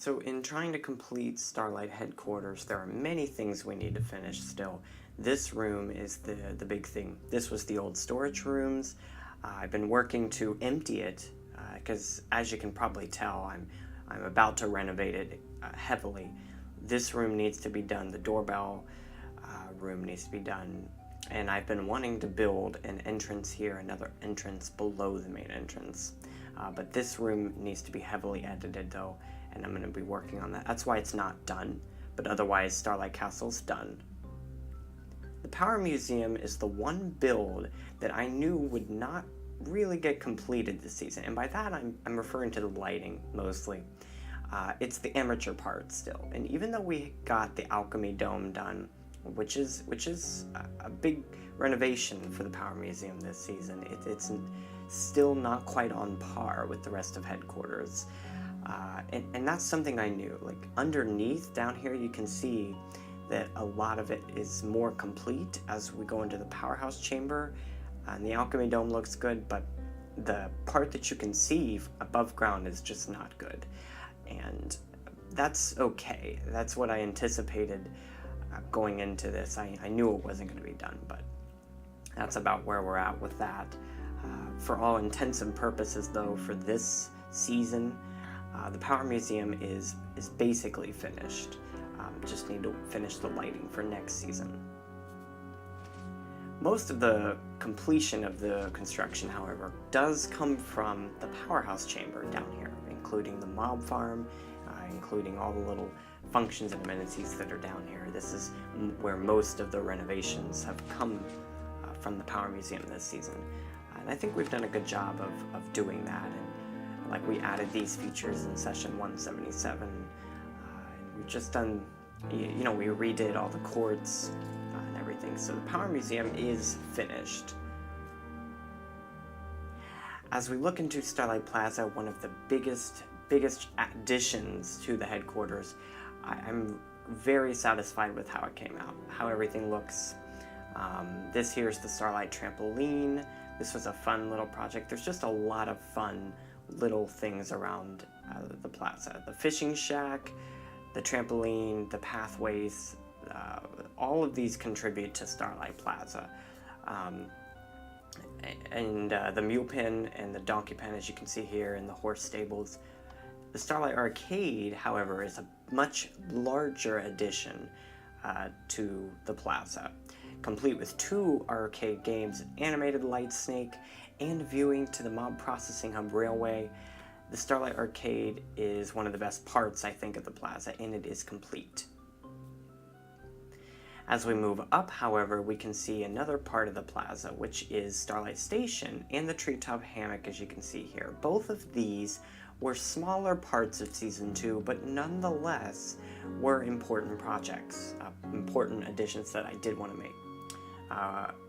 So in trying to complete Starlight Headquarters, there are many things we need to finish still. This room is the big thing. This was the old storage rooms. I've been working to empty it because, as you can probably tell, I'm about to renovate it heavily. This room needs to be done. The doorbell room needs to be done. And I've been wanting to build an entrance here, another entrance below the main entrance. But this room needs to be heavily edited though, and I'm going to be working on that. That's why it's not done, but otherwise Starlight Castle's done. The Power Museum is the one build that I knew would not really get completed this season, and by that I'm referring to the lighting mostly. It's the amateur part still, and even though we got the Alchemy Dome done, which is a big renovation for the Power Museum this season, it's still not quite on par with the rest of Headquarters. And that's something I knew. Like underneath down here you can see that a lot of it is more complete as we go into the powerhouse chamber, and the Alchemy Dome looks good, but the part that you can see above ground is just not good, and that's okay. That's what I anticipated going into this. I knew it wasn't going to be done, but that's about where we're at with that. For all intents and purposes though, for this season, the Power Museum is basically finished. Just need to finish the lighting for next season. Most of the completion of the construction, however, does come from the powerhouse chamber down here, including the mob farm, including all the little functions and amenities that are down here. This is where most of the renovations have come from the Power Museum this season. And I think we've done a good job of doing that. And like we added these features in session 177. And we've just done, you know, we redid all the courts and everything. So the Power Museum is finished. As we look into Starlight Plaza, one of the biggest additions to the headquarters, I'm very satisfied with how it came out, how everything looks. This here's the Starlight Trampoline. This was a fun little project. There's just a lot of fun little things around the plaza. The fishing shack, the trampoline, the pathways, all of these contribute to Starlight Plaza. The mule pen and the donkey pen, as you can see here, and the horse stables. The Starlight Arcade, however, is a much larger addition to the plaza, complete with 2 arcade games, Animated Light Snake, and viewing to the Mob Processing Hub Railway. The Starlight Arcade is one of the best parts, I think, of the plaza, and it is complete. As we move up, however, we can see another part of the plaza, which is Starlight Station and the Treetop Hammock, as you can see here. Both of these were smaller parts of Season 2, but nonetheless were important projects, important additions that I did want to make.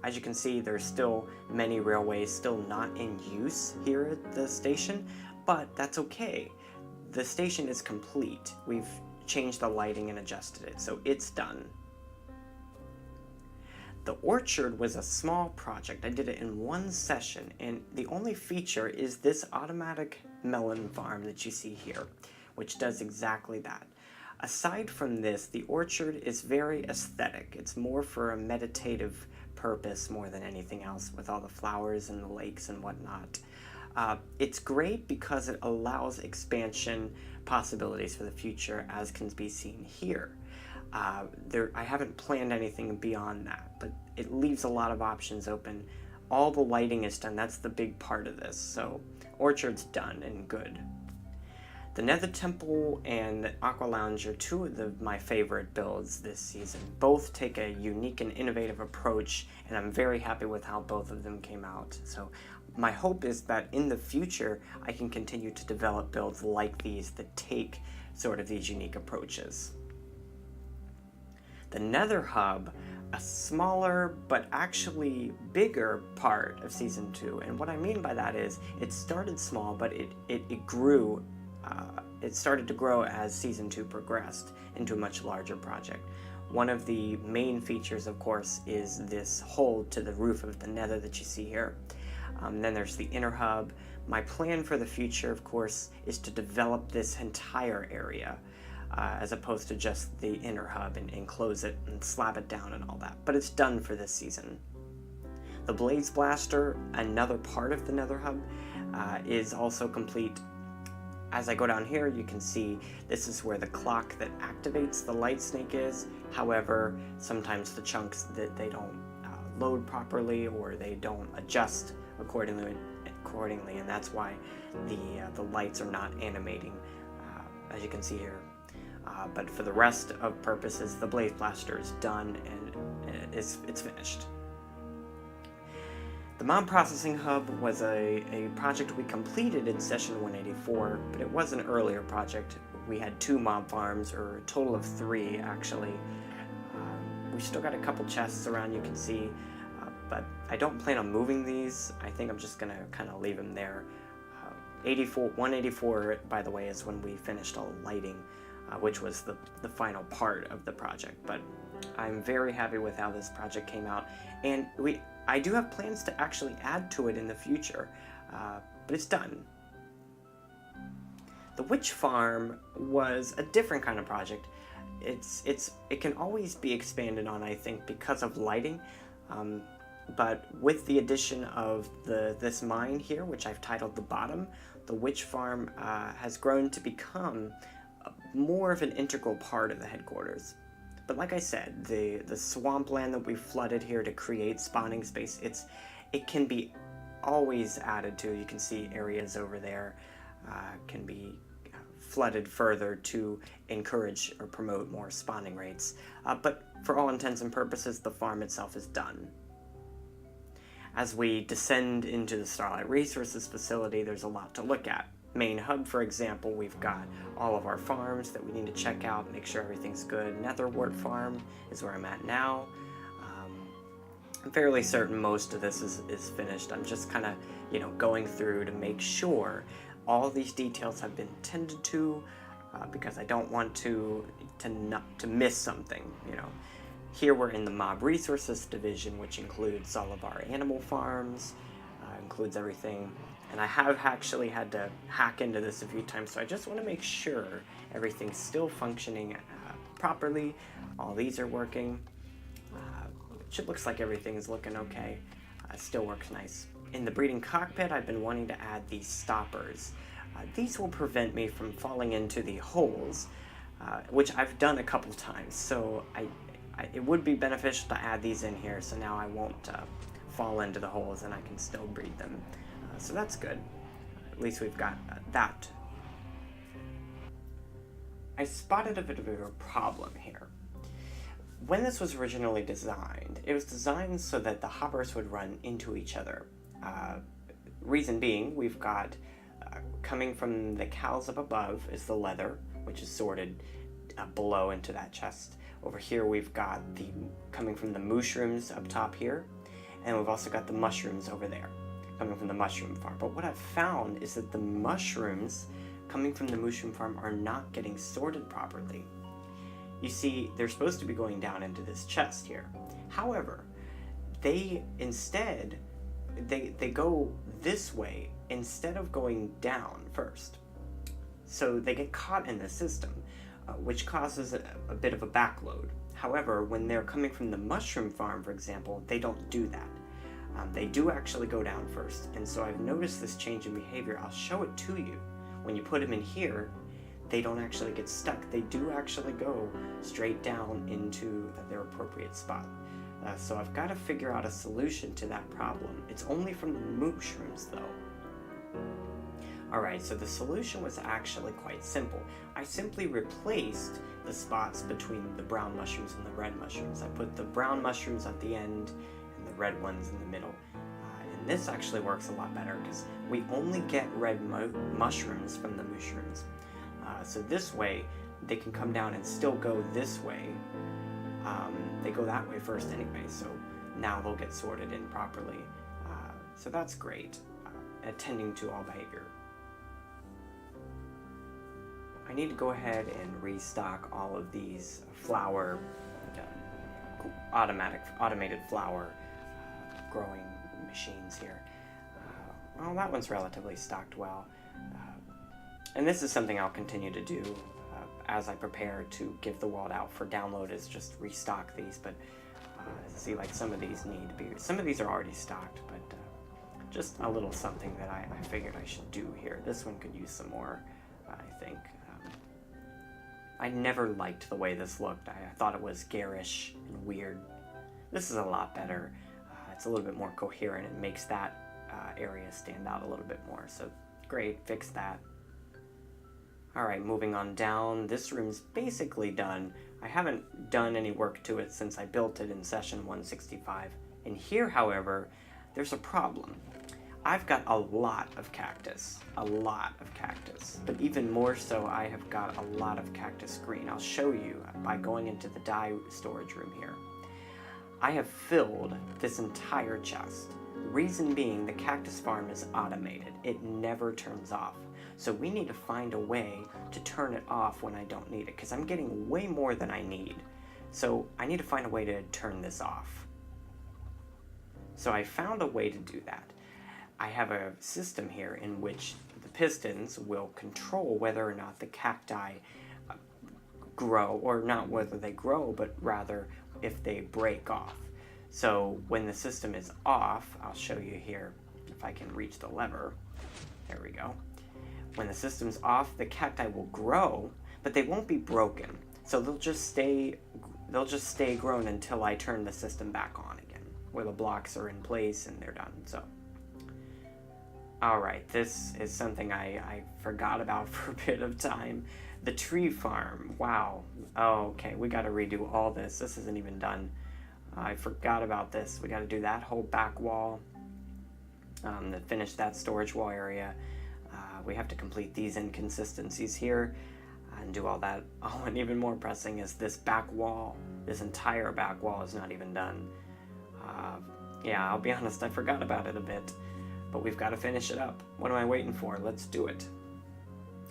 As you can see, there's still many railways still not in use here at the station, but that's okay. The station is complete. We've changed the lighting and adjusted it, so it's done. The orchard was a small project. I did it in one session, and the only feature is this automatic melon farm that you see here, which does exactly that. Aside from this, the orchard is very aesthetic. It's more for a meditative purpose more than anything else, with all the flowers and the lakes and whatnot. It's great because it allows expansion possibilities for the future, as can be seen here. I haven't planned anything beyond that, but it leaves a lot of options open. All the lighting is done. That's the big part of this. So orchard's done and good. The Nether Temple and the Aqua Lounge are 2 of my favorite builds this season. Both take a unique and innovative approach, and I'm very happy with how both of them came out. So my hope is that in the future I can continue to develop builds like these that take sort of these unique approaches. The Nether Hub a smaller but actually bigger part of Season 2. And what I mean by that is it started small, but it grew. It started to grow as Season 2 progressed into a much larger project. One of the main features, of course, is this hole to the roof of the nether that you see here. Then there's the inner hub. My plan for the future, of course, is to develop this entire area, as opposed to just the inner hub and enclose it and slab it down and all that. But it's done for this season. The Blaze Blaster, another part of the nether hub, is also complete. As I go down here, you can see this is where the clock that activates the light snake is. However, sometimes the chunks that they don't load properly, or they don't adjust accordingly, and that's why the lights are not animating, as you can see here. But for the rest of purposes, the Blaze Blaster is done and it's finished. The Mob Processing Hub was a project we completed in session 184, but it was an earlier project. We had 2 mob farms, or a total of 3 actually. We still got a couple chests around, you can see, but I don't plan on moving these. I think I'm just gonna kind of leave them there. 184, by the way, is when we finished all the lighting, which was the final part of the project. But I'm very happy with how this project came out, and I do have plans to actually add to it in the future, but it's done. The Witch Farm was a different kind of project. It can always be expanded on, I think, because of lighting, but with the addition of this mine here, which I've titled The Bottom, the Witch Farm has grown to become more of an integral part of the headquarters. But like I said, the swampland that we flooded here to create spawning space, it can be always added to. You can see areas over there can be flooded further to encourage or promote more spawning rates. But for all intents and purposes, the farm itself is done. As we descend into the Starlight Resources facility, there's a lot to look at. Main hub, for example, we've got all of our farms that we need to check out, make sure everything's good. Netherwort farm is where I'm at now. I'm fairly certain most of this is finished. I'm just kind of, going through to make sure all these details have been tended to, because I don't want to miss something, Here we're in the Mob Resources division, which includes all of our animal farms, includes everything. And I have actually had to hack into this a few times, so I just want to make sure everything's still functioning properly. All these are working. It looks like everything is looking okay. Still works nice. In the breeding cockpit, I've been wanting to add these stoppers. These will prevent me from falling into the holes, which I've done a couple times. So it would be beneficial to add these in here, so now I won't fall into the holes and I can still breed them. So that's good. At least we've got that. I spotted a bit of a problem here. When this was originally designed, it was designed so that the hoppers would run into each other. Reason being, we've got coming from the cows up above is the leather, which is sorted below into that chest. Over here we've got coming from the mushrooms up top here, and we've also got the mushrooms over there, coming from the mushroom farm. But what I've found is that the mushrooms coming from the mushroom farm are not getting sorted properly. You see, they're supposed to be going down into this chest here. However, they go this way instead of going down first. So they get caught in the system, which causes a bit of a backload. However, when they're coming from the mushroom farm, for example, they don't do that. They do actually go down first, and so I've noticed this change in behavior. I'll show it to you. When you put them in here, they don't actually get stuck. They do actually go straight down into their appropriate spot. So I've got to figure out a solution to that problem. It's only from the mushrooms, though. Alright, so the solution was actually quite simple. I simply replaced the spots between the brown mushrooms and the red mushrooms. I put the brown mushrooms at the end and the red ones in the middle. And this actually works a lot better because we only get red mushrooms from the mushrooms. So this way, they can come down and still go this way. they go that way first anyway, so now they'll get sorted in properly. So that's great, attending to all behavior. I need to go ahead and restock all of these flower, automated flower growing machines here. Well, that one's relatively stocked well. And this is something I'll continue to do as I prepare to give the world out for download, is just restock these. But see, like some of these need to be, some of these are already stocked, but just a little something that I figured I should do here. This one could use some more, I think. I never liked the way this looked. I thought it was garish and weird. This is a lot better. It's a little bit more coherent. It makes that area stand out a little bit more. So great, fix that. All right, moving on down. This room's basically done. I haven't done any work to it since I built it in session 165. And here, however, there's a problem. I've got a lot of cactus, but even more so, I have got a lot of cactus green. I'll show you by going into the dye storage room here. I have filled this entire chest. Reason being, the cactus farm is automated. It never turns off. So we need to find a way to turn it off when I don't need it, because I'm getting way more than I need. So I need to find a way to turn this off. So I found a way to do that. I have a system here in which the pistons will control whether or not the cacti grow, or not whether they grow, but rather if they break off. So when the system is off, I'll show you here if I can reach the lever. There we go. When the system's off, the cacti will grow, but they won't be broken. So they'll just stay grown until I turn the system back on again, where the blocks are in place and they're done. So all right, this is something I forgot about for a bit of time. The tree farm, wow. Oh, okay, we gotta redo all this. This isn't even done. I forgot about this. We gotta do that whole back wall, to finish that storage wall area. We have to complete these inconsistencies here and do all that. Oh, and even more pressing is this back wall. This entire back wall is not even done. Yeah, I'll be honest, I forgot about it a bit. But we've got to finish it up. What am I waiting for? Let's do it.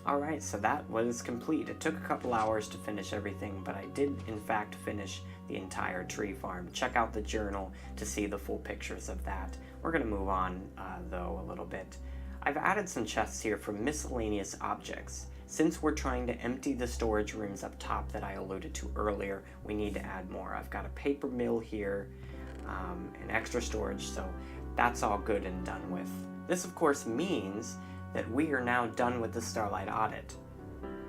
Alright, so that was complete. It took a couple hours to finish everything, but I did in fact finish the entire tree farm. Check out the journal to see the full pictures of that. We're going to move on, though, a little bit. I've added some chests here for miscellaneous objects. Since we're trying to empty the storage rooms up top that I alluded to earlier, we need to add more. I've got a paper mill here, and extra storage, so that's all good and done with. This, of course, means that we are now done with the Starlight Audit.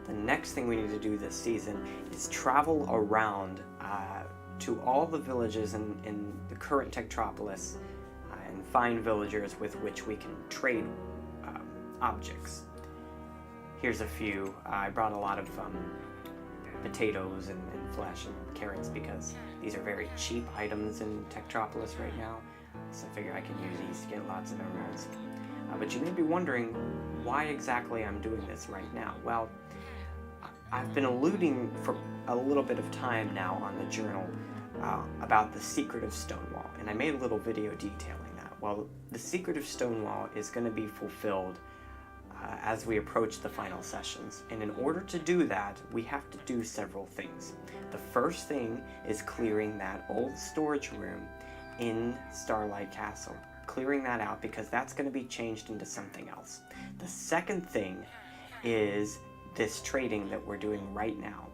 The next thing we need to do this season is travel around to all the villages in the current Techtropolis and find villagers with which we can trade objects. Here's a few. I brought a lot of potatoes and flesh and carrots because these are very cheap items in Techtropolis right now. So I figure I can use these to get lots of emeralds. But you may be wondering why exactly I'm doing this right now. Well, I've been alluding for a little bit of time now on the journal about the Secret of Stonewall, and I made a little video detailing that. Well, the Secret of Stonewall is going to be fulfilled as we approach the final sessions, and in order to do that, we have to do several things. The first thing is clearing that old storage room in Starlight Castle. Clearing that out because that's going to be changed into something else. The second thing is this trading that we're doing right now.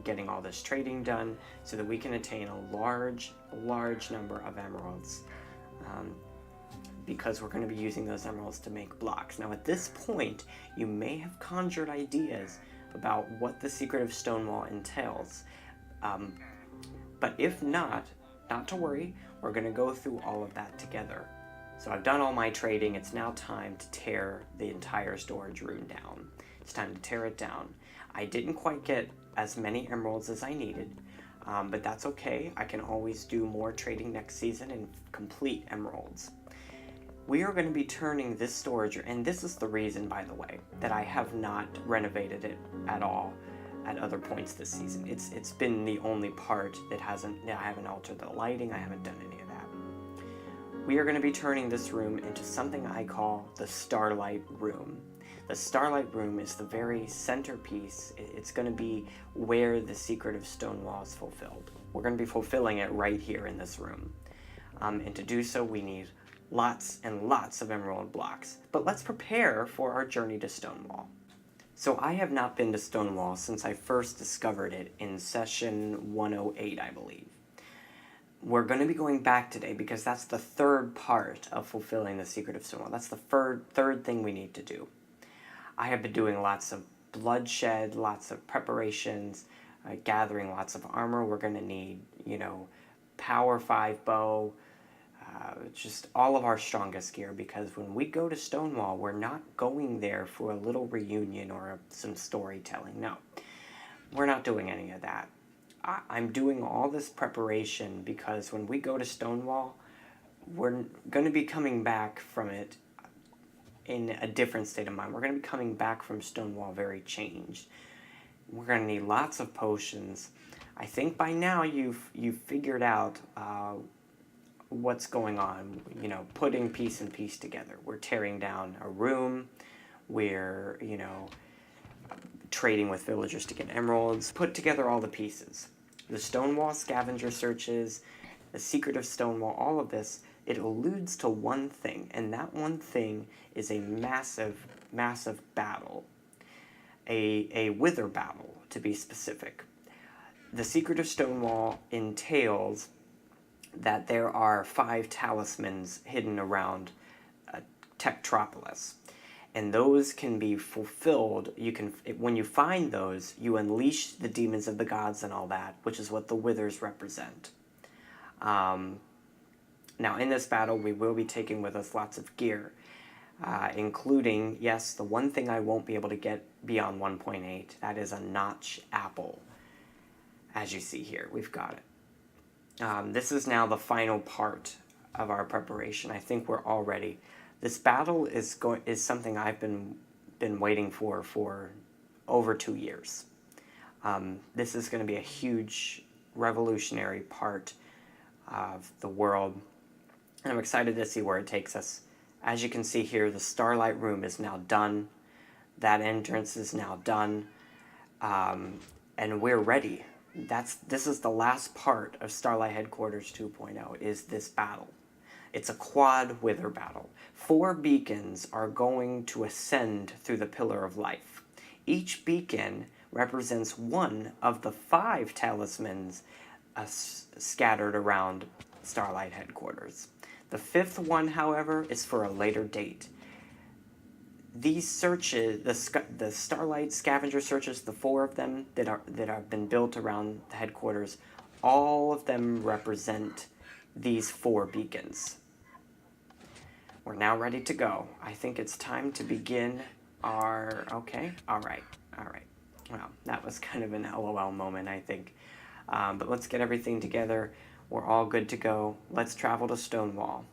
Getting all this trading done so that we can attain a large number of emeralds. Because we're going to be using those emeralds to make blocks. Now at this point, you may have conjured ideas about what the Secret of Stonewall entails. But if not to worry, we're going to go through all of that together. So I've done all my trading. It's now time to tear the entire storage room down. It's time to tear it down. I didn't quite get as many emeralds as I needed, but that's okay. I can always do more trading next season and complete emeralds. We are going to be turning this storage, and this is the reason, by the way, that I have not renovated it at all. at other points this season. It's been the only part that I haven't altered the lighting, I haven't done any of that. We are going to be turning this room into something I call the Starlight Room. The Starlight Room is the very centerpiece. It's going to be where the Secret of Stonewall is fulfilled. We're going to be fulfilling it right here in this room. And to do so, we need lots and lots of emerald blocks. But let's prepare for our journey to Stonewall. So I have not been to Stonewall since I first discovered it in session 108, I believe. We're going to be going back today because that's the third part of fulfilling the Secret of Stonewall. That's the third thing we need to do. I have been doing lots of bloodshed, lots of preparations, gathering lots of armor. We're going to need, power 5 bow, just all of our strongest gear, because when we go to Stonewall, we're not going there for a little reunion or some storytelling. No, we're not doing any of that. I'm doing all this preparation because when we go to Stonewall, we're going to be coming back from it in a different state of mind. We're going to be coming back from Stonewall very changed. We're going to need lots of potions. I think by now you've figured out what's going on, putting piece and piece together. We're tearing down a room. We're, trading with villagers to get emeralds. Put together all the pieces. The Stonewall scavenger searches, the Secret of Stonewall, all of this, it alludes to one thing, and that one thing is a massive, massive battle. A wither battle, to be specific. The Secret of Stonewall entails that there are 5 talismans hidden around Techtropolis. And those can be fulfilled. When you find those, you unleash the demons of the gods and all that, which is what the withers represent. Now, in this battle, we will be taking with us lots of gear, including, yes, the one thing I won't be able to get beyond 1.8. That is a notch apple. As you see here, we've got it. This is now the final part of our preparation. I think we're all ready. This battle is something I've been waiting for over 2 years. This is going to be a huge revolutionary part of the world, and I'm excited to see where it takes us. As you can see here, the Starlight Room is now done. That entrance is now done, and we're ready. This is the last part of Starlight Headquarters 2.0, is this battle. It's a quad wither battle. 4 beacons are going to ascend through the Pillar of Life. Each beacon represents one of the 5 talismans scattered around Starlight Headquarters. The 5th one, however, is for a later date. These searches, the Starlight Scavenger searches, the 4 of them that have been built around the headquarters, all of them represent these 4 beacons. We're now ready to go. I think it's time to begin our... Okay, all right. Well, that was kind of an LOL moment, I think. But let's get everything together. We're all good to go. Let's travel to Stonewall.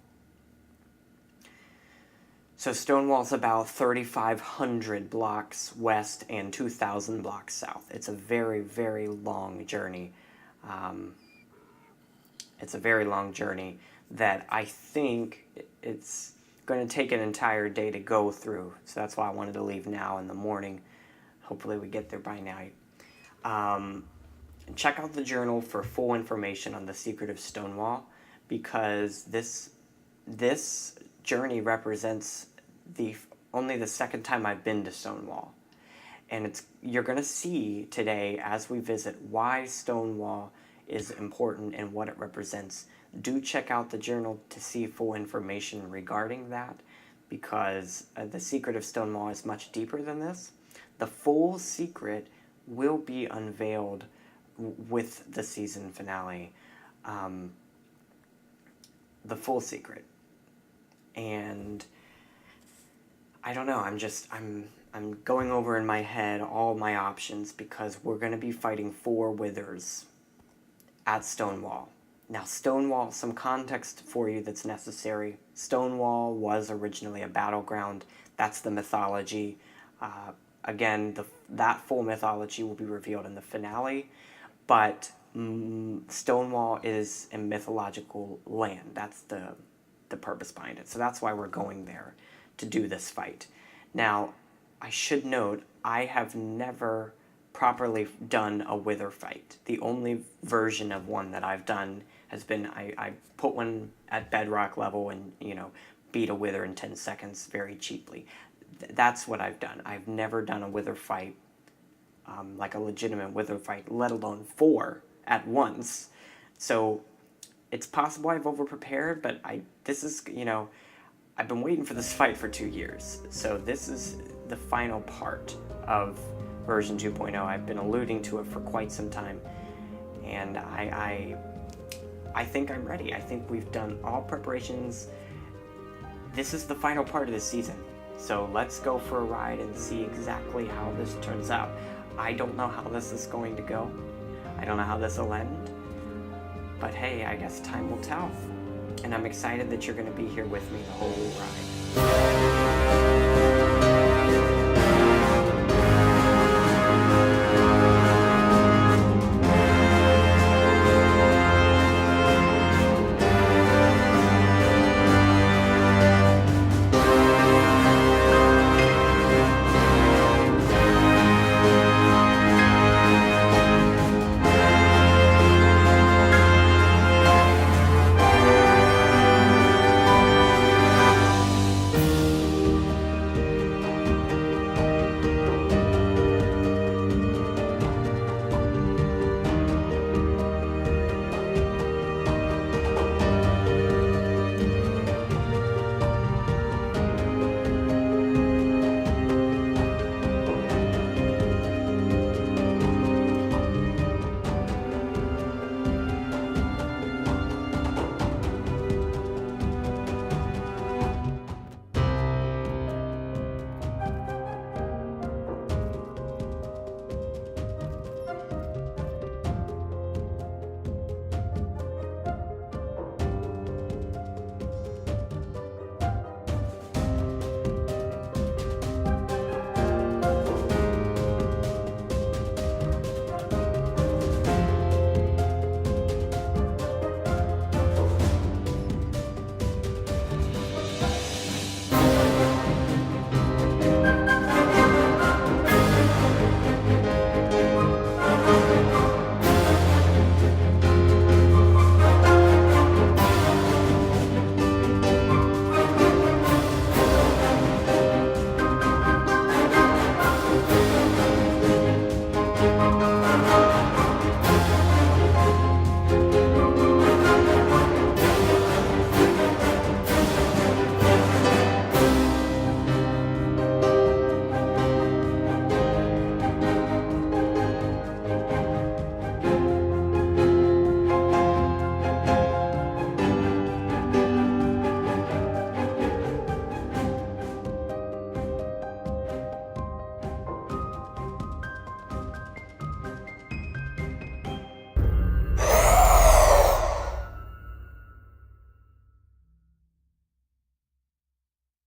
So Stonewall's about 3,500 blocks west and 2,000 blocks south. It's a very, very long journey. It's a very long journey that I think it's going to take an entire day to go through. So that's why I wanted to leave now in the morning. Hopefully we get there by night. Check out the journal for full information on the Secret of Stonewall, because this journey represents only the 2nd time I've been to Stonewall. And you're going to see today, as we visit, why Stonewall is important and what it represents. Do check out the journal to see full information regarding that, because the Secret of Stonewall is much deeper than this. The full secret will be unveiled with the season finale. The full secret. And I don't know, I'm going over in my head all my options, because we're going to be fighting 4 withers at Stonewall. Now, Stonewall, some context for you that's necessary. Stonewall was originally a battleground. That's the mythology. Again, that full mythology will be revealed in the finale, but Stonewall is a mythological land. That's the purpose behind it. So that's why we're going there, to do this fight. Now, I should note, I have never properly done a wither fight. The only version of one that I've done has been, I put one at bedrock level and, you know, beat a wither in 10 seconds very cheaply. That's what I've done. I've never done a wither fight, like a legitimate wither fight, let alone 4 at once. So it's possible I've over-prepared, but this is, you know, I've been waiting for this fight for 2 years. So this is the final part of version 2.0. I've been alluding to it for quite some time, and I think I'm ready. I think we've done all preparations. This is the final part of the season. So let's go for a ride and see exactly how this turns out. I don't know how this is going to go. I don't know how this will end. But hey, I guess time will tell. And I'm excited that you're going to be here with me the whole ride.